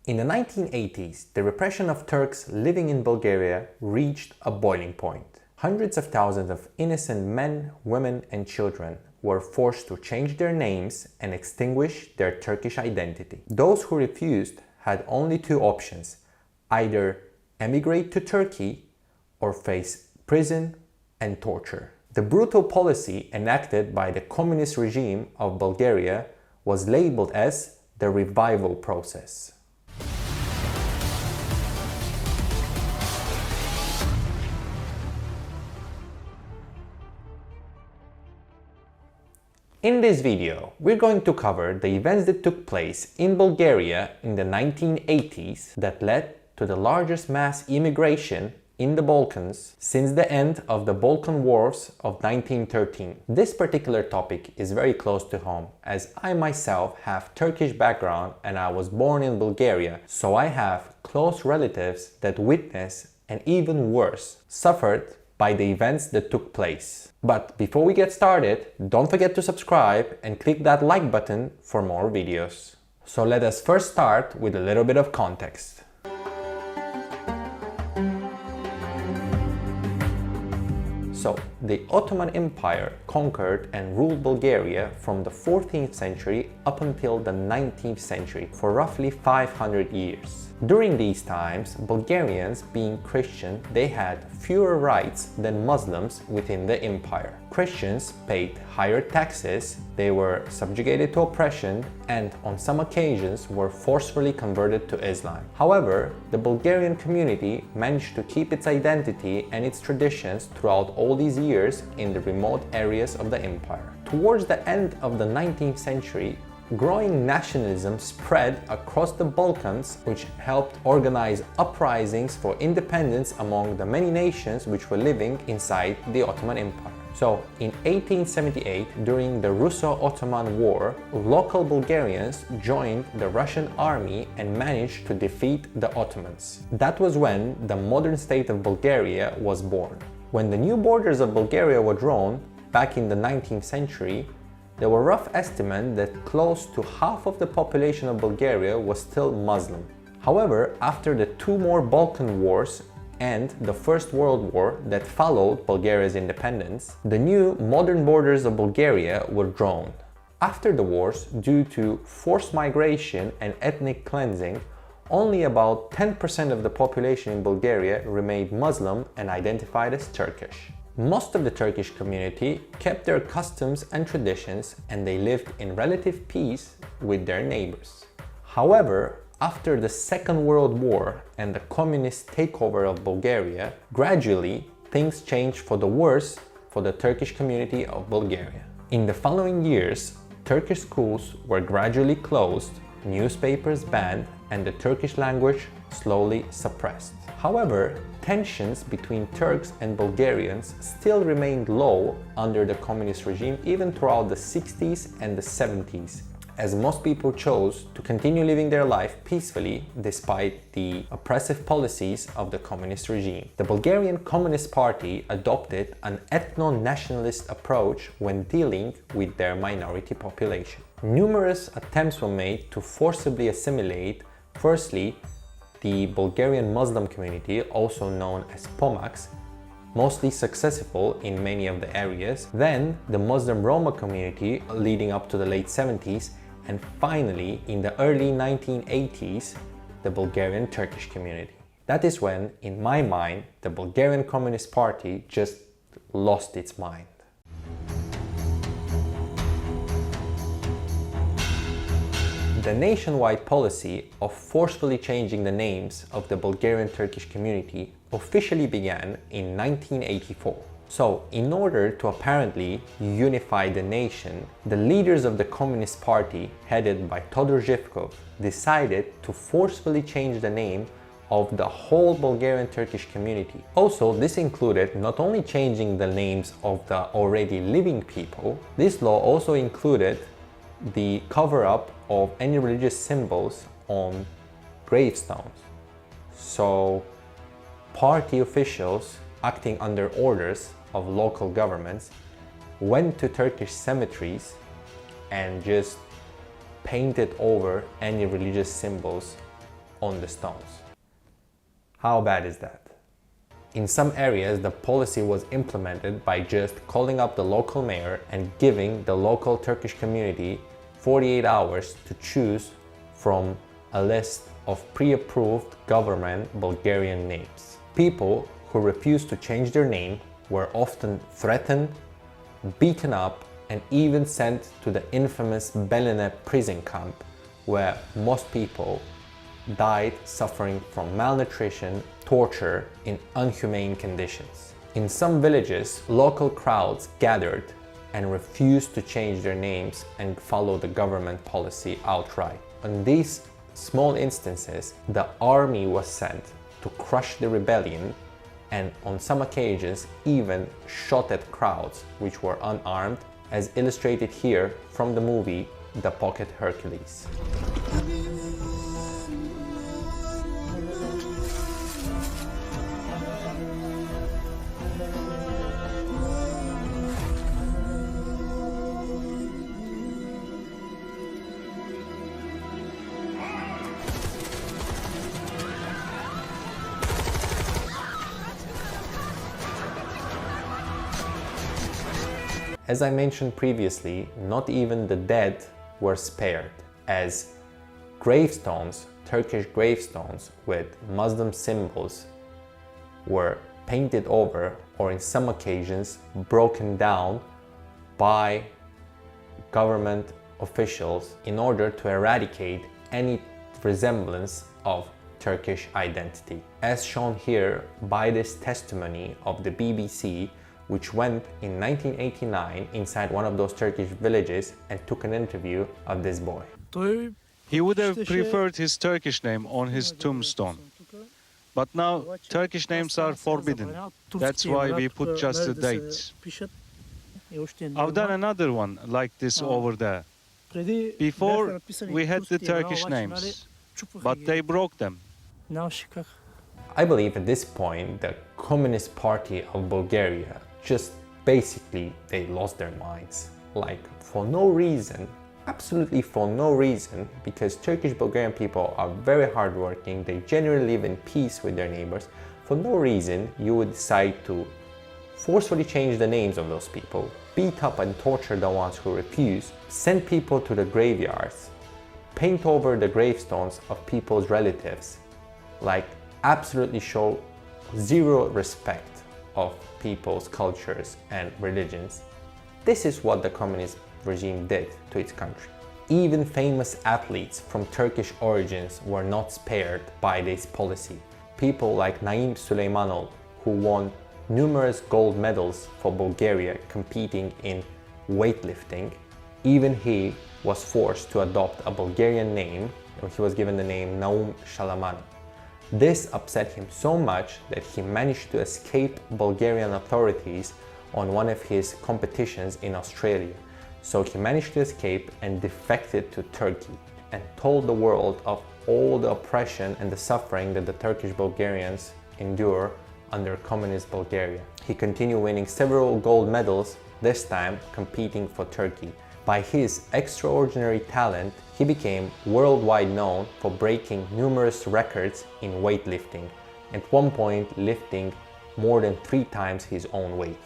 In the 1980s, the repression of Turks living in Bulgaria reached a boiling point. Hundreds of thousands of innocent men, women, and children were forced to change their names and extinguish their Turkish identity. Those who refused had only two options: either emigrate to Turkey or face prison and torture. The brutal policy enacted by the communist regime of Bulgaria was labeled as the revival process. In this video, we're going to cover the events that took place in Bulgaria in the 1980s that led to the largest mass immigration in the Balkans since the end of the Balkan Wars of 1913. This particular topic is very close to home, as I myself have Turkish background and I was born in Bulgaria, so I have close relatives that witnessed, and even worse, suffered by the events that took place. But before we get started, don't forget to subscribe and click that like button for more videos. So let us first start with a little bit of context. So, the Ottoman Empire conquered and ruled Bulgaria from the 14th century up until the 19th century for roughly 500 years. During these times, Bulgarians, being Christian, they had fewer rights than Muslims within the empire. Christians paid higher taxes, they were subjugated to oppression, and on some occasions were forcefully converted to Islam. However, the Bulgarian community managed to keep its identity and its traditions throughout all these years in the remote areas of the empire. Towards the end of the 19th century, growing nationalism spread across the Balkans, which helped organize uprisings for independence among the many nations which were living inside the Ottoman Empire. So, in 1878, during the Russo-Ottoman War, local Bulgarians joined the Russian army and managed to defeat the Ottomans. That was when the modern state of Bulgaria was born. When the new borders of Bulgaria were drawn, back in the 19th century, there were rough estimates that close to half of the population of Bulgaria was still Muslim. However, after the two more Balkan Wars and the First World War that followed Bulgaria's independence, the new modern borders of Bulgaria were drawn. After the wars, due to forced migration and ethnic cleansing, only about 10% of the population in Bulgaria remained Muslim and identified as Turkish. Most of the Turkish community kept their customs and traditions, and they lived in relative peace with their neighbors. However, after the Second World War and the communist takeover of Bulgaria, gradually things changed for the worse for the Turkish community of Bulgaria. In the following years, Turkish schools were gradually closed, newspapers banned, and the Turkish language slowly suppressed. However, tensions between Turks and Bulgarians still remained low under the communist regime even throughout the 60s and the 70s, as most people chose to continue living their life peacefully despite the oppressive policies of the communist regime. The Bulgarian Communist Party adopted an ethno-nationalist approach when dealing with their minority population. Numerous attempts were made to forcibly assimilate, firstly, the Bulgarian Muslim community, also known as Pomaks, mostly successful in many of the areas, then the Muslim Roma community leading up to the late 70s, and finally, in the early 1980s, the Bulgarian Turkish community. That is when, in my mind, the Bulgarian Communist Party just lost its mind. The nationwide policy of forcefully changing the names of the Bulgarian Turkish community officially began in 1984. So, in order to apparently unify the nation, the leaders of the Communist Party, headed by Todor Zhivkov, decided to forcefully change the name of the whole Bulgarian Turkish community. Also, this included not only changing the names of the already living people, this law also included the cover-up of any religious symbols on gravestones. So, party officials acting under orders of local governments went to Turkish cemeteries and just painted over any religious symbols on the stones. How bad is that? In some areas, the policy was implemented by just calling up the local mayor and giving the local Turkish community 48 hours to choose from a list of pre-approved government Bulgarian names. People who refused to change their name were often threatened, beaten up, and even sent to the infamous Belene prison camp, where most people died suffering from malnutrition, torture in inhumane conditions. In some villages, local crowds gathered and refused to change their names and follow the government policy outright. On these small instances, the army was sent to crush the rebellion and on some occasions even shot at crowds which were unarmed, as illustrated here from the movie The Pocket Hercules. As I mentioned previously, not even the dead were spared, as gravestones, Turkish gravestones with Muslim symbols were painted over or in some occasions broken down by government officials in order to eradicate any resemblance of Turkish identity. As shown here by this testimony of the BBC, which went in 1989 inside one of those Turkish villages and took an interview of this boy. He would have preferred his Turkish name on his tombstone. But now Turkish names are forbidden. That's why we put just the dates. I've done another one like this over there. Before, we had the Turkish names, but they broke them. I believe at this point the Communist Party of Bulgaria just basically they lost their minds. Like for no reason, absolutely for no reason, because Turkish Bulgarian people are very hardworking, they generally live in peace with their neighbors. For no reason you would decide to forcefully change the names of those people, beat up and torture the ones who refuse, send people to the graveyards, paint over the gravestones of people's relatives, like absolutely show zero respect of people's cultures and religions. This is what the communist regime did to its country. Even famous athletes from Turkish origins were not spared by this policy. People like Naim Süleymanov, who won numerous gold medals for Bulgaria competing in weightlifting, even he was forced to adopt a Bulgarian name. He was given the name Naum Shalaman. This upset him so much that he managed to escape Bulgarian authorities on one of his competitions in Australia. So he managed to escape and defected to Turkey and told the world of all the oppression and the suffering that the Turkish Bulgarians endure under communist Bulgaria. He continued winning several gold medals, this time competing for Turkey. By his extraordinary talent, he became worldwide known for breaking numerous records in weightlifting, at one point lifting more than 3 times his own weight,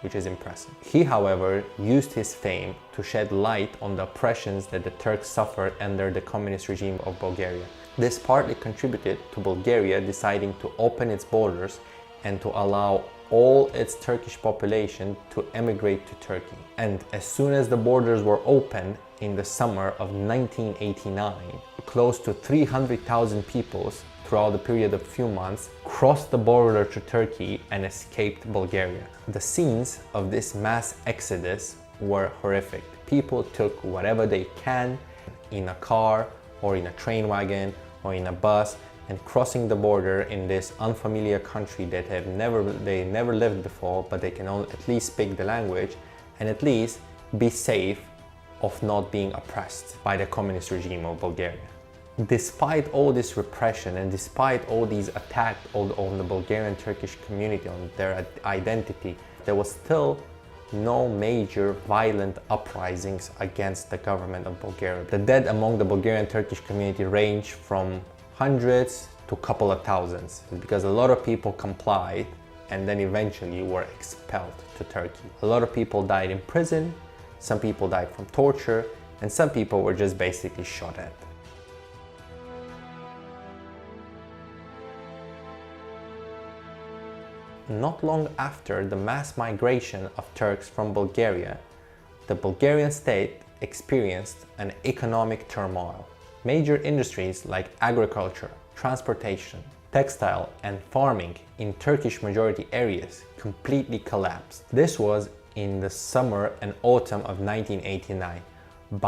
which is impressive. He, however, used his fame to shed light on the oppressions that the Turks suffered under the communist regime of Bulgaria. This partly contributed to Bulgaria deciding to open its borders and to allow all its Turkish population to emigrate to Turkey. And as soon as the borders were opened in the summer of 1989, close to 300,000 people throughout the period of few months crossed the border to Turkey and escaped Bulgaria. The scenes of this mass exodus were horrific. People took whatever they can in a car or in a train wagon or in a bus and crossing the border in this unfamiliar country that they never lived before, but they can at least speak the language and at least be safe of not being oppressed by the communist regime of Bulgaria. Despite all this repression and despite all these attacks on the Bulgarian Turkish community, on their identity, there was still no major violent uprisings against the government of Bulgaria. The dead among the Bulgarian Turkish community range from hundreds to a couple of thousands, because a lot of people complied and then eventually were expelled to Turkey. A lot of people died in prison, some people died from torture, and some people were just basically shot at. Not long after the mass migration of Turks from Bulgaria, the Bulgarian state experienced an economic turmoil. Major industries like agriculture, transportation, textile and farming in Turkish majority areas completely collapsed. This was in the summer and autumn of 1989.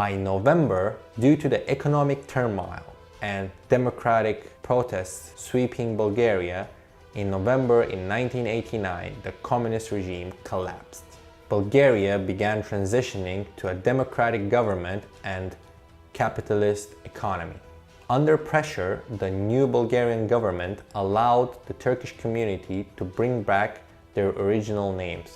By November, due to the economic turmoil and democratic protests sweeping Bulgaria, in November in 1989, the communist regime collapsed. Bulgaria began transitioning to a democratic government and capitalist economy. Under pressure, the new Bulgarian government allowed the Turkish community to bring back their original names.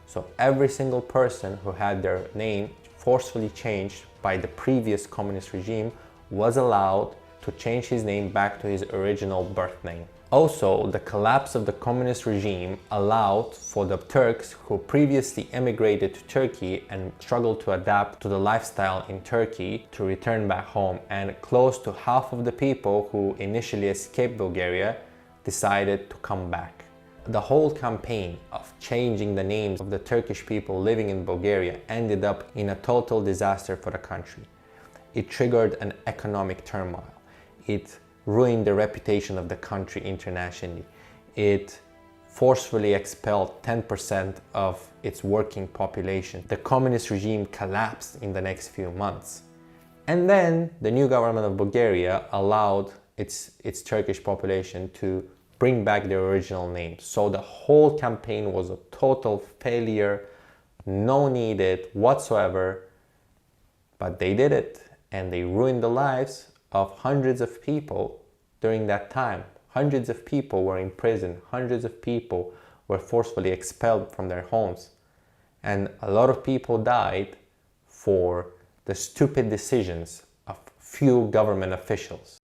So every single person who had their name forcefully changed by the previous communist regime was allowed to change his name back to his original birth name. Also, the collapse of the communist regime allowed for the Turks who previously emigrated to Turkey and struggled to adapt to the lifestyle in Turkey to return back home, and close to half of the people who initially escaped Bulgaria decided to come back. The whole campaign of changing the names of the Turkish people living in Bulgaria ended up in a total disaster for the country. It triggered an economic turmoil. It ruined the reputation of the country internationally. It forcefully expelled 10% of its working population. The communist regime collapsed in the next few months. And then the new government of Bulgaria allowed its Turkish population to bring back their original names. So the whole campaign was a total failure, no needed whatsoever, but they did it, and they ruined the lives of hundreds of people during that time. Hundreds of people were in prison, hundreds of people were forcefully expelled from their homes, and a lot of people died for the stupid decisions of few government officials.